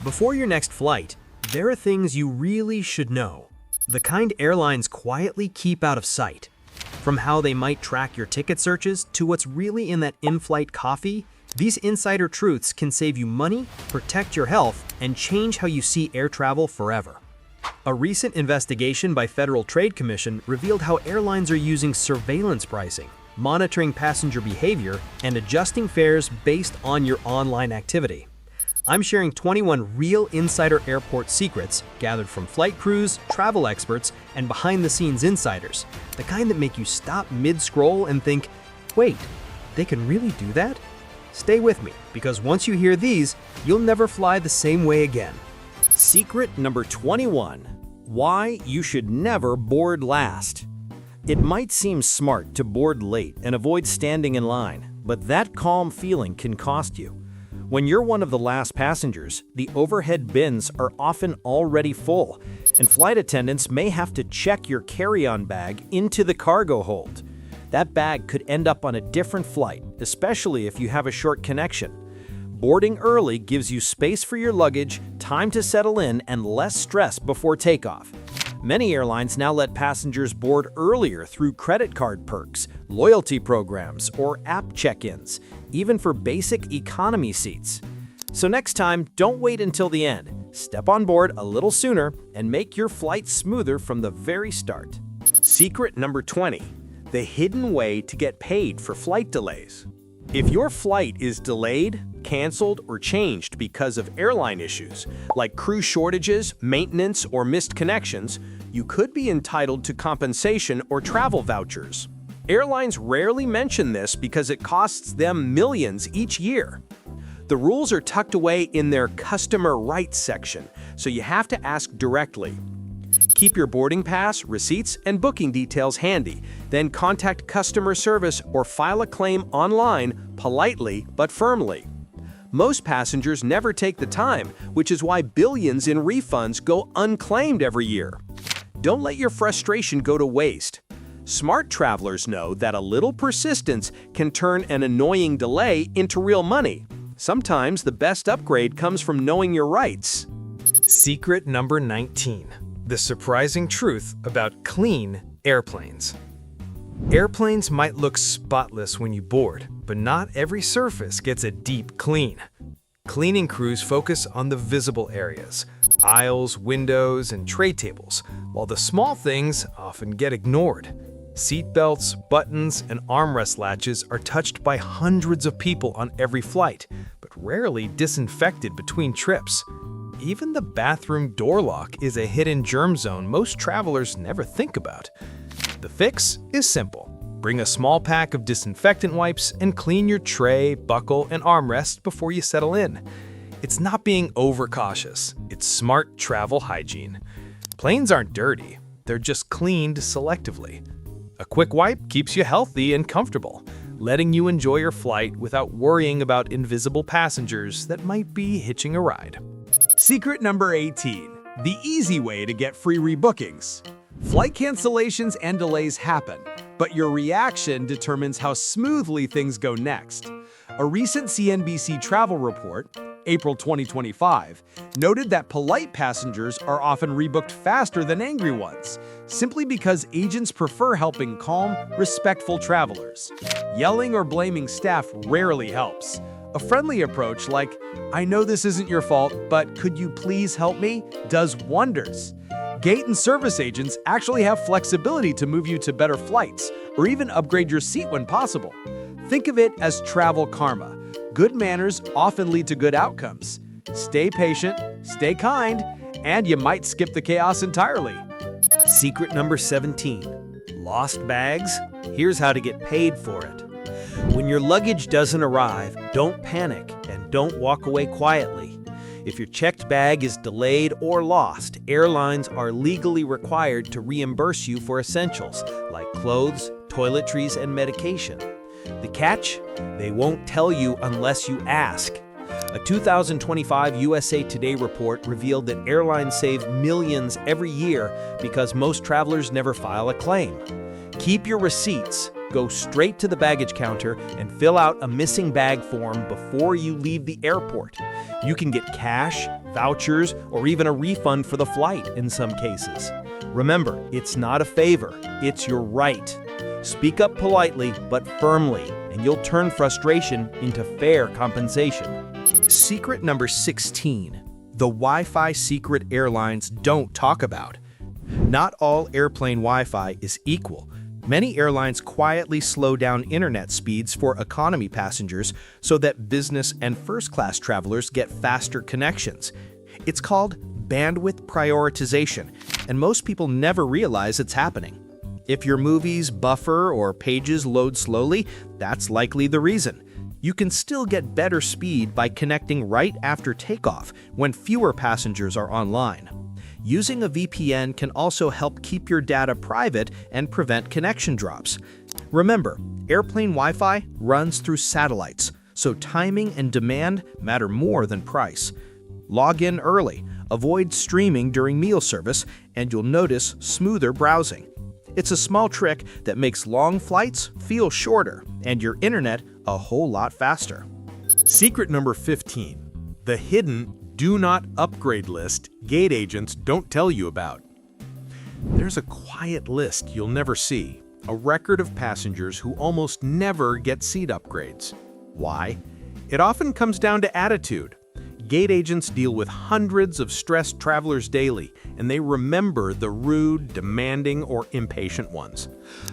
Before your next flight, there are things you really should know. The kind airlines quietly keep out of sight. From how they might track your ticket searches to what's really in that in-flight coffee, these insider truths can save you money, protect your health, and change how you see air travel forever. A recent investigation by Federal Trade Commission revealed how airlines are using surveillance pricing, monitoring passenger behavior, and adjusting fares based on your online activity. I'm sharing 21 real insider airport secrets gathered from flight crews, travel experts, and behind-the-scenes insiders, the kind that make you stop mid-scroll and think, wait, they can really do that? Stay with me, because once you hear these, you'll never fly the same way again. Secret number 21. Why you should never board last. It might seem smart to board late and avoid standing in line, but that calm feeling can cost you. When you're one of the last passengers, the overhead bins are often already full, and flight attendants may have to check your carry-on bag into the cargo hold. That bag could end up on a different flight, especially if you have a short connection. Boarding early gives you space for your luggage, time to settle in, and less stress before takeoff. Many airlines now let passengers board earlier through credit card perks, loyalty programs, or app check-ins, even for basic economy seats. So next time, don't wait until the end. Step on board a little sooner and make your flight smoother from the very start. Secret number 20. The hidden way to get paid for flight delays. If your flight is delayed, canceled, or changed because of airline issues, like crew shortages, maintenance, or missed connections, you could be entitled to compensation or travel vouchers. Airlines rarely mention this because it costs them millions each year. The rules are tucked away in their customer rights section, so you have to ask directly. Keep your boarding pass, receipts, and booking details handy, then contact customer service or file a claim online politely but firmly. Most passengers never take the time, which is why billions in refunds go unclaimed every year. Don't let your frustration go to waste. Smart travelers know that a little persistence can turn an annoying delay into real money. Sometimes the best upgrade comes from knowing your rights. Secret number 19. The surprising truth about clean airplanes. Airplanes might look spotless when you board, but not every surface gets a deep clean. Cleaning crews focus on the visible areas, aisles, windows, and tray tables, while the small things often get ignored. Seat belts, buttons, and armrest latches are touched by hundreds of people on every flight, but rarely disinfected between trips. Even the bathroom door lock is a hidden germ zone most travelers never think about. The fix is simple. Bring a small pack of disinfectant wipes and clean your tray, buckle, and armrest before you settle in. It's not being overcautious, it's smart travel hygiene. Planes aren't dirty, they're just cleaned selectively. A quick wipe keeps you healthy and comfortable, letting you enjoy your flight without worrying about invisible passengers that might be hitching a ride. Secret number 18. The easy way to get free rebookings. Flight cancellations and delays happen, but your reaction determines how smoothly things go next. A recent CNBC travel report, April 2025, noted that polite passengers are often rebooked faster than angry ones, simply because agents prefer helping calm, respectful travelers. Yelling or blaming staff rarely helps. A friendly approach like, "I know this isn't your fault, but could you please help me?" does wonders. Gate and service agents actually have flexibility to move you to better flights or even upgrade your seat when possible. Think of it as travel karma. Good manners often lead to good outcomes. Stay patient, stay kind, and you might skip the chaos entirely. Secret number 17. Lost bags? Here's how to get paid for it. When your luggage doesn't arrive, don't panic and don't walk away quietly. If your checked bag is delayed or lost, airlines are legally required to reimburse you for essentials like clothes, toiletries, and medication. The catch? They won't tell you unless you ask. A 2025 USA Today report revealed that airlines save millions every year because most travelers never file a claim. Keep your receipts, go straight to the baggage counter, and fill out a missing bag form before you leave the airport. You can get cash, vouchers, or even a refund for the flight in some cases. Remember, it's not a favor, it's your right. Speak up politely but firmly, and you'll turn frustration into fair compensation. Secret number 16. The Wi-Fi secret airlines don't talk about. Not all airplane Wi-Fi is equal. Many airlines quietly slow down internet speeds for economy passengers so that business and first-class travelers get faster connections. It's called bandwidth prioritization, and most people never realize it's happening. If your movies buffer or pages load slowly, that's likely the reason. You can still get better speed by connecting right after takeoff when fewer passengers are online. Using a VPN can also help keep your data private and prevent connection drops. Remember, airplane Wi-Fi runs through satellites, so timing and demand matter more than price. Log in early, avoid streaming during meal service, and you'll notice smoother browsing. It's a small trick that makes long flights feel shorter and your internet a whole lot faster. Secret number 15. The hidden do not upgrade list gate agents don't tell you about. There's a quiet list you'll never see, a record of passengers who almost never get seat upgrades. Why? It often comes down to attitude. Gate agents deal with hundreds of stressed travelers daily, and they remember the rude, demanding, or impatient ones.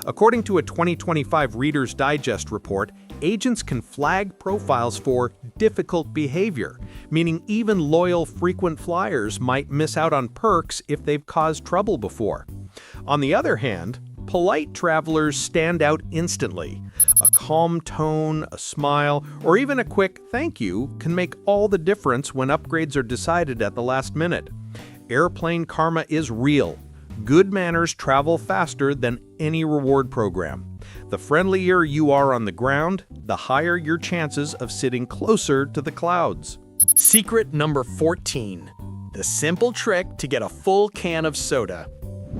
According to a 2025 Reader's Digest report, agents can flag profiles for difficult behavior, meaning even loyal frequent flyers might miss out on perks if they've caused trouble before. On the other hand, polite travelers stand out instantly. A calm tone, a smile, or even a quick thank you can make all the difference when upgrades are decided at the last minute. Airplane karma is real. Good manners travel faster than any reward program. The friendlier you are on the ground, the higher your chances of sitting closer to the clouds. Secret number 14. The simple trick to get a full can of soda.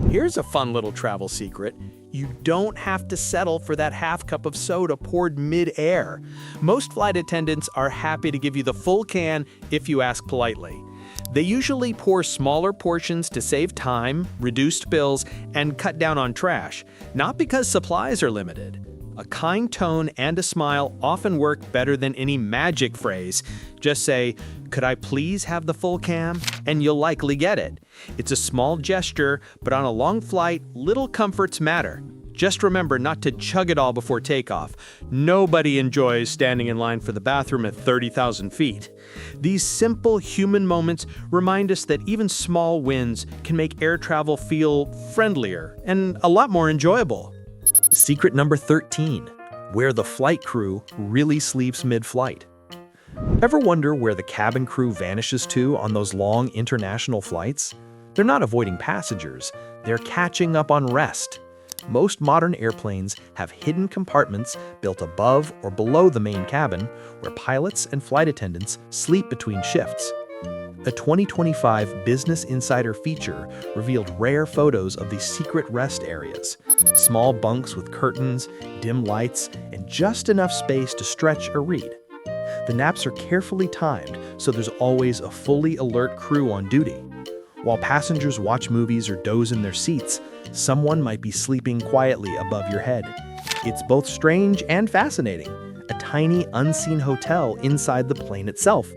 Here's a fun little travel secret. You don't have to settle for that half cup of soda poured mid-air. Most flight attendants are happy to give you the full can if you ask politely. They usually pour smaller portions to save time, reduce bills, and cut down on trash, not because supplies are limited. A kind tone and a smile often work better than any magic phrase. Just say, "Could I please have the full can?" and you'll likely get it. It's a small gesture, but on a long flight, little comforts matter. Just remember not to chug it all before takeoff. Nobody enjoys standing in line for the bathroom at 30,000 feet. These simple human moments remind us that even small wins can make air travel feel friendlier and a lot more enjoyable. Secret number 13. Where the flight crew really sleeps mid-flight. Ever wonder where the cabin crew vanishes to on those long international flights? They're not avoiding passengers, they're catching up on rest. Most modern airplanes have hidden compartments built above or below the main cabin where pilots and flight attendants sleep between shifts. A 2025 Business Insider feature revealed rare photos of these secret rest areas. Small bunks with curtains, dim lights, and just enough space to stretch or read. The naps are carefully timed, so there's always a fully alert crew on duty. While passengers watch movies or doze in their seats, someone might be sleeping quietly above your head. It's both strange and fascinating, a tiny unseen hotel inside the plane itself.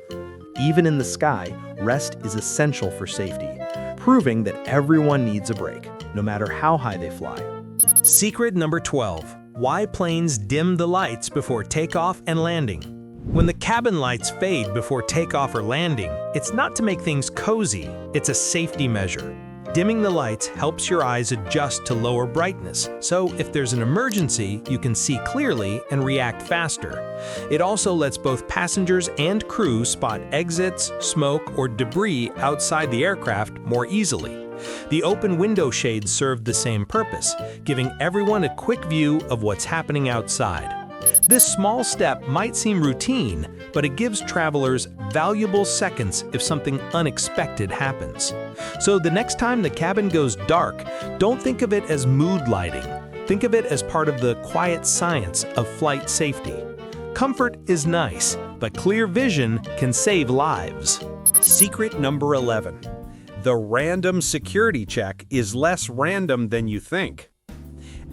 Even in the sky, rest is essential for safety, proving that everyone needs a break, no matter how high they fly. Secret number 12. Why planes dim the lights before takeoff and landing. When the cabin lights fade before takeoff or landing, it's not to make things cozy, it's a safety measure. Dimming the lights helps your eyes adjust to lower brightness, so if there's an emergency, you can see clearly and react faster. It also lets both passengers and crew spot exits, smoke, or debris outside the aircraft more easily. The open window shades serve the same purpose, giving everyone a quick view of what's happening outside. This small step might seem routine, but it gives travelers valuable seconds if something unexpected happens. So the next time the cabin goes dark, don't think of it as mood lighting. Think of it as part of the quiet science of flight safety. Comfort is nice, but clear vision can save lives. Secret number 11. The random security check is less random than you think.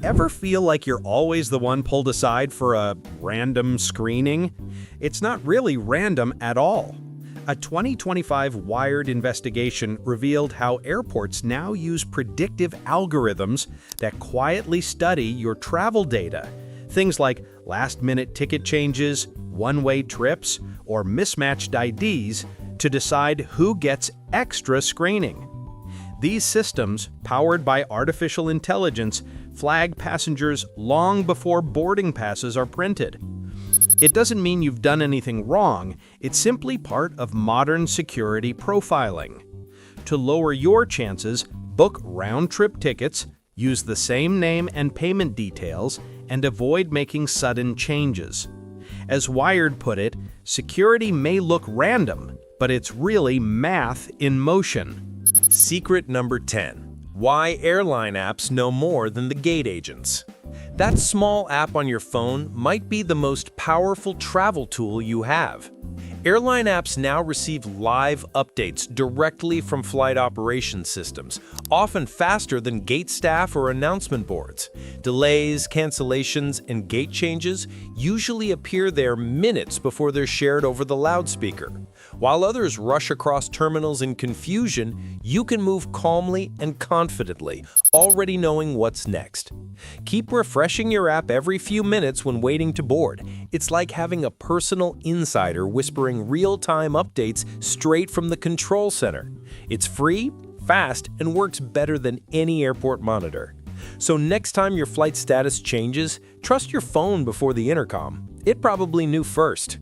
Ever feel like you're always the one pulled aside for a random screening? It's not really random at all. A 2025 Wired investigation revealed how airports now use predictive algorithms that quietly study your travel data. Things like last-minute ticket changes, one-way trips, or mismatched IDs to decide who gets extra screening. These systems, powered by artificial intelligence, flag passengers long before boarding passes are printed. It doesn't mean you've done anything wrong, it's simply part of modern security profiling. To lower your chances, book round-trip tickets, use the same name and payment details, and avoid making sudden changes. As Wired put it, security may look random, but it's really math in motion. Secret number 10. Why airline apps know more than the gate agents. That small app on your phone might be the most powerful travel tool you have. Airline apps now receive live updates directly from flight operations systems, often faster than gate staff or announcement boards. Delays, cancellations, and gate changes usually appear there minutes before they're shared over the loudspeaker. While others rush across terminals in confusion, you can move calmly and confidently, already knowing what's next. Keep refreshing your app every few minutes when waiting to board. It's like having a personal insider whispering real-time updates straight from the control center. It's free, fast, and works better than any airport monitor. So next time your flight status changes, trust your phone before the intercom. It probably knew first.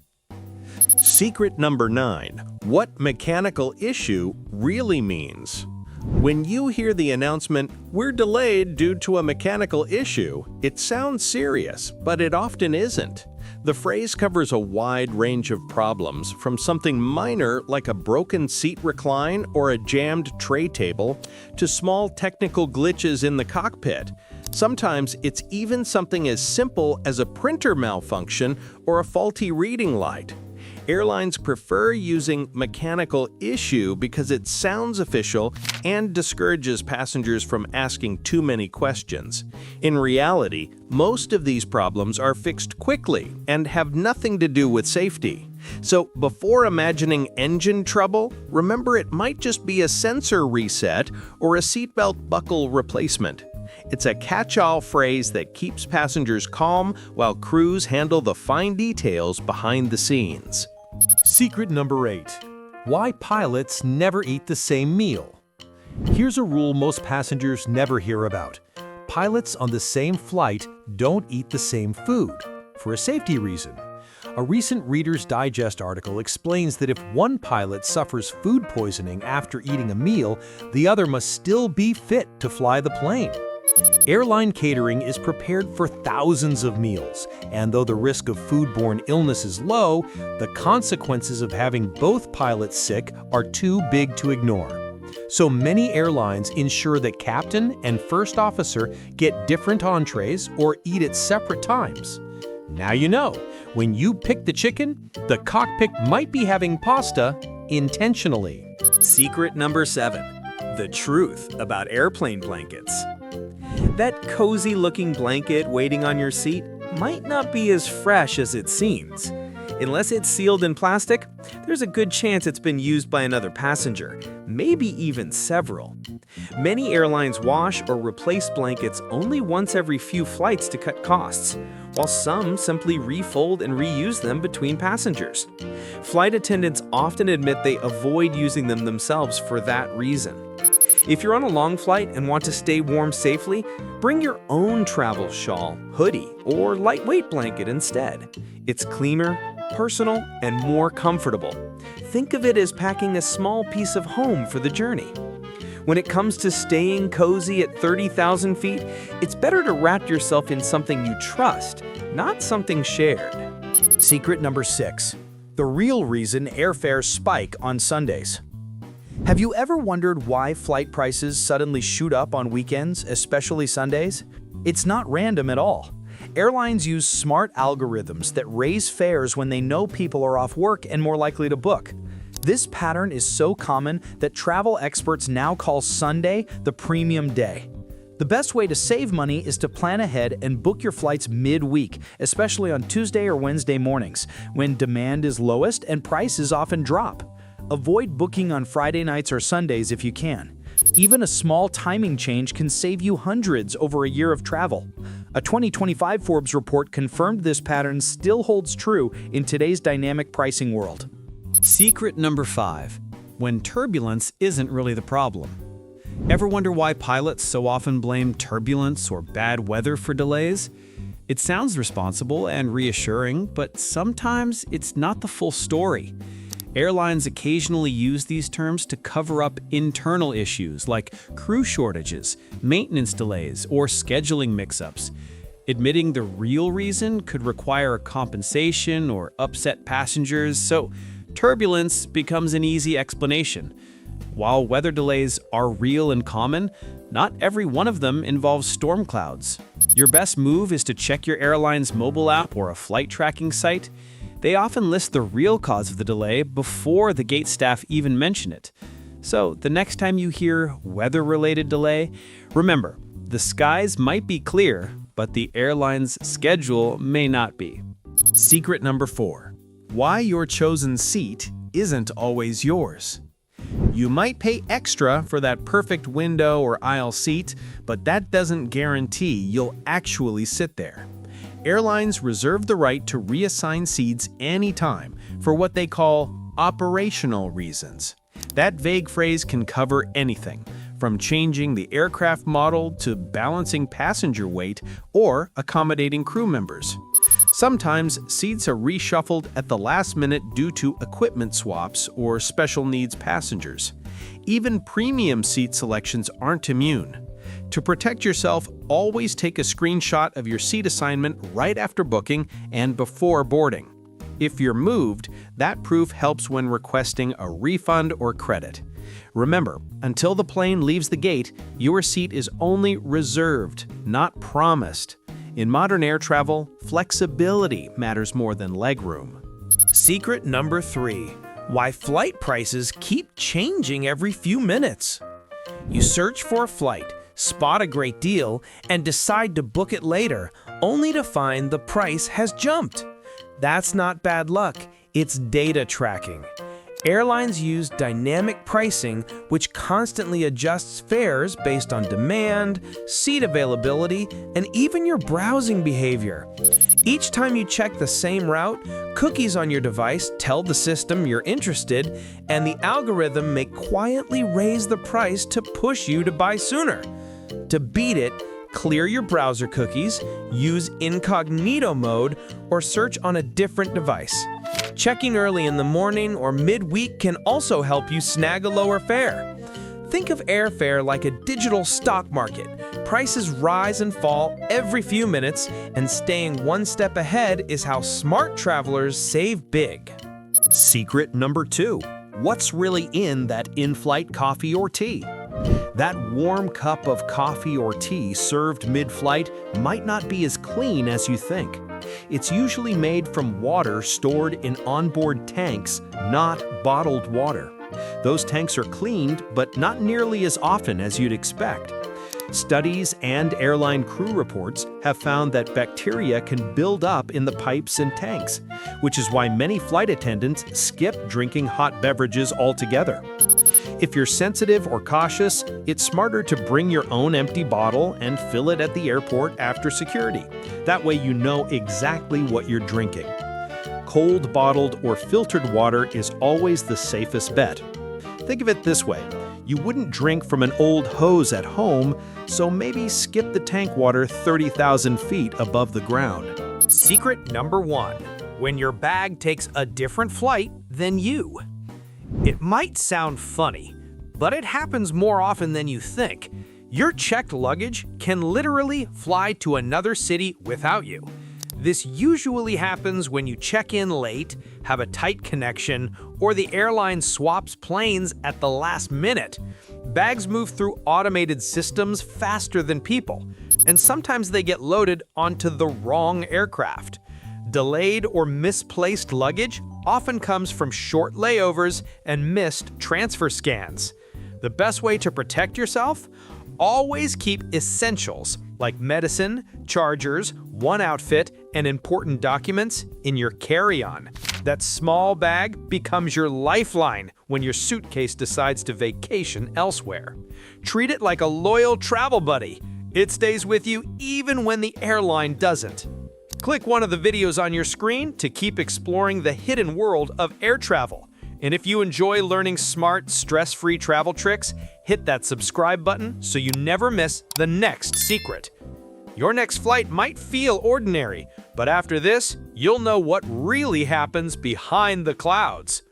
Secret number 9. What mechanical issue really means. When you hear the announcement, "We're delayed due to a mechanical issue," it sounds serious, but it often isn't. The phrase covers a wide range of problems, from something minor like a broken seat recline or a jammed tray table, to small technical glitches in the cockpit. Sometimes it's even something as simple as a printer malfunction or a faulty reading light. Airlines prefer using mechanical issue because it sounds official and discourages passengers from asking too many questions. In reality, most of these problems are fixed quickly and have nothing to do with safety. So before imagining engine trouble, remember it might just be a sensor reset or a seatbelt buckle replacement. It's a catch-all phrase that keeps passengers calm while crews handle the fine details behind the scenes. Secret number 8. Why pilots never eat the same meal. Here's a rule most passengers never hear about. Pilots on the same flight don't eat the same food, for a safety reason. A recent Reader's Digest article explains that if one pilot suffers food poisoning after eating a meal, the other must still be fit to fly the plane. Airline catering is prepared for thousands of meals, and though the risk of foodborne illness is low, the consequences of having both pilots sick are too big to ignore. So many airlines ensure that captain and first officer get different entrees or eat at separate times. Now you know, when you pick the chicken, the cockpit might be having pasta intentionally. Secret number 7. The truth about airplane blankets. That cozy-looking blanket waiting on your seat might not be as fresh as it seems. Unless it's sealed in plastic, there's a good chance it's been used by another passenger, maybe even several. Many airlines wash or replace blankets only once every few flights to cut costs, while some simply refold and reuse them between passengers. Flight attendants often admit they avoid using them themselves for that reason. If you're on a long flight and want to stay warm safely, bring your own travel shawl, hoodie, or lightweight blanket instead. It's cleaner, personal, and more comfortable. Think of it as packing a small piece of home for the journey. When it comes to staying cozy at 30,000 feet, it's better to wrap yourself in something you trust, not something shared. Secret number 6. The real reason airfares spike on Sundays. Have you ever wondered why flight prices suddenly shoot up on weekends, especially Sundays? It's not random at all. Airlines use smart algorithms that raise fares when they know people are off work and more likely to book. This pattern is so common that travel experts now call Sunday the premium day. The best way to save money is to plan ahead and book your flights mid-week, especially on Tuesday or Wednesday mornings, when demand is lowest and prices often drop. Avoid booking on Friday nights or Sundays if you can. Even a small timing change can save you hundreds over a year of travel. A 2025 Forbes report confirmed this pattern still holds true in today's dynamic pricing world. Secret number 5. When turbulence isn't really the problem. Ever wonder why pilots so often blame turbulence or bad weather for delays? It sounds responsible and reassuring, but sometimes it's not the full story. Airlines occasionally use these terms to cover up internal issues like crew shortages, maintenance delays, or scheduling mix-ups. Admitting the real reason could require compensation or upset passengers, so turbulence becomes an easy explanation. While weather delays are real and common, not every one of them involves storm clouds. Your best move is to check your airline's mobile app or a flight tracking site. They often list the real cause of the delay before the gate staff even mention it. So the next time you hear weather-related delay, remember, the skies might be clear, but the airline's schedule may not be. Secret number 4. Why your chosen seat isn't always yours. You might pay extra for that perfect window or aisle seat, but that doesn't guarantee you'll actually sit there. Airlines reserve the right to reassign seats anytime for what they call operational reasons. That vague phrase can cover anything, from changing the aircraft model to balancing passenger weight or accommodating crew members. Sometimes seats are reshuffled at the last minute due to equipment swaps or special needs passengers. Even premium seat selections aren't immune. To protect yourself, always take a screenshot of your seat assignment right after booking and before boarding. If you're moved, that proof helps when requesting a refund or credit. Remember, until the plane leaves the gate, your seat is only reserved, not promised. In modern air travel, flexibility matters more than legroom. Secret number 3. Why flight prices keep changing every few minutes. You search for a flight, spot a great deal, and decide to book it later, only to find the price has jumped. That's not bad luck, it's data tracking. Airlines use dynamic pricing, which constantly adjusts fares based on demand, seat availability, and even your browsing behavior. Each time you check the same route, cookies on your device tell the system you're interested, and the algorithm may quietly raise the price to push you to buy sooner. To beat it, clear your browser cookies, use incognito mode, or search on a different device. Checking early in the morning or midweek can also help you snag a lower fare. Think of airfare like a digital stock market. Prices rise and fall every few minutes, and staying one step ahead is how smart travelers save big. Secret number 2. What's really in that in-flight coffee or tea? That warm cup of coffee or tea served mid-flight might not be as clean as you think. It's usually made from water stored in onboard tanks, not bottled water. Those tanks are cleaned, but not nearly as often as you'd expect. Studies and airline crew reports have found that bacteria can build up in the pipes and tanks, which is why many flight attendants skip drinking hot beverages altogether. If you're sensitive or cautious, it's smarter to bring your own empty bottle and fill it at the airport after security. That way you know exactly what you're drinking. Cold bottled or filtered water is always the safest bet. Think of it this way. You wouldn't drink from an old hose at home, so maybe skip the tank water 30,000 feet above the ground. Secret number 1. When your bag takes a different flight than you. It might sound funny, but it happens more often than you think. Your checked luggage can literally fly to another city without you. This usually happens when you check in late, have a tight connection, or the airline swaps planes at the last minute. Bags move through automated systems faster than people, and sometimes they get loaded onto the wrong aircraft. Delayed or misplaced luggage often comes from short layovers and missed transfer scans. The best way to protect yourself? Always keep essentials like medicine, chargers, one outfit, and important documents in your carry-on. That small bag becomes your lifeline when your suitcase decides to vacation elsewhere. Treat it like a loyal travel buddy. It stays with you even when the airline doesn't. Click one of the videos on your screen to keep exploring the hidden world of air travel. And if you enjoy learning smart, stress-free travel tricks, hit that subscribe button so you never miss the next secret. Your next flight might feel ordinary, but after this, you'll know what really happens behind the clouds.